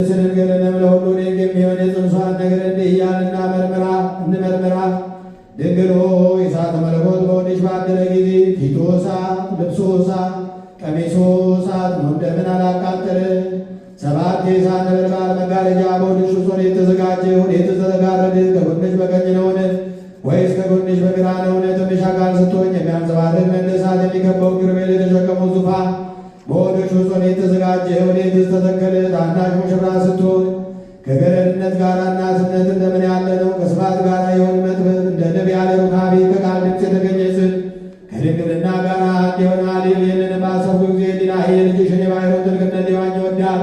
ስንገለንም ለሁሉ ድንቅ የሚሆን የጽንሷን ነገር እንዲህ እያልን እንመርምራ። ድንግል ሆይ እሳተ መለኮት በሆድሽ ባደረ ጊዜ ፊቱ እሳት፣ ልብሱ እሳት፣ ቀሚሱ እሳት ነው፣ እንደምን አላቃጠለ? ሰባት የእሳት ነበልባል መጋረጃ በሆድሽ ውስጥ ወዴት ተዘጋጀ? ወዴት ተዘጋረደ? ከጎንሽ በቀኝ ነውን? ወይስ ከጎንሽ በግራ ነውን? ትንሽ አካል ስትሆኝ የሚያንጸባርቅ እንደ እሳት የሚከበው ኪሩቤል የተሸከመው ዙፋን በሆድሽ ውስጥ ወዴት ተዘጋጀ? ወዴትስ ተተከለ? ታናሽ ሙሽራ ስትሆን ከገረድነት ጋር እናትነት እንደምን ያለ ነው? ከስፋት ጋር የሆን መጥበብ እንደ ንብ ያለ ሩካቤ ከቃል ድምፅ የተገኘ ጽን ከድንግልና ጋር አንድ ይሆናል። ይህንን ባሰብኩ ጊዜ ዲናሄ ልጅሽን የባሕሩን ጥልቅነት ሊዋኝ ይወዳል።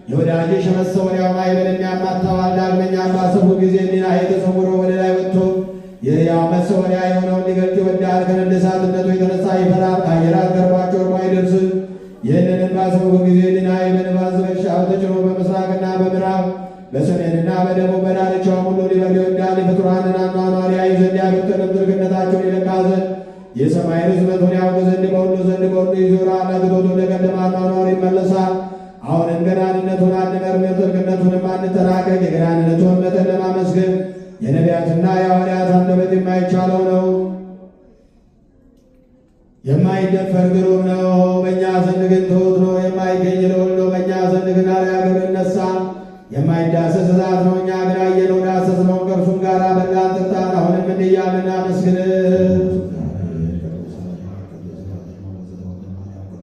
የወዳጅሽ መሰወሪያው ማዕበል የሚያማታዋል። ዳግመኛ ባሰብኩ ጊዜ ዲናሄ ተሰውሮ ወደ ላይ ወጥቶ የሕያው መሰወሪያ የሆነውን ሊገልጥ ይወዳል። ከነደሳትነቱ የተነሳ ይፈራል። ከአየራት ገርቧቸው እርሞ አይደርስም። ይህንንም ባሰብኩ ጊዜ ዲናሄ በነፋስ በሻው ተጭኖ በምስራቅና በምዕራብ በሰሜንና በደቡብ በዳርቻው ሁሉ ሊበር ይወዳል። የፍጡራንን አኗኗር ያይ ዘንድ ያሉትንም ጥልቅነታቸውን ይለካ ዘንድ የሰማይ ርዝመቱን ያውቅ ዘንድ በሁሉ ይዞራል። አግቶት ወደ ቀደመ አኗኗር ይመለሳል። አሁንም ገናንነቱን አንመርምር፣ ጥልቅነቱንም አንተራቀቅ። የገናንነቱን መጠን ለማመስገን የነቢያትና የሐዋርያት አንደበት የማይቻለው ነው። የማይደፈር ግሩም ነው፣ በእኛ ዘንድ ግን ትሑት ነው። የማይገኝ ልዑል ነው፣ በእኛ ዘንድ ግን አርአያ ግብር ይነሣል። የማይዳሰስ እሳት ነው፣ እኛ ግን አየነው ዳሰስነው፣ ከእርሱም ጋር በላን ጠጣን። አሁንም እንዲህ እያልን እናመስግን።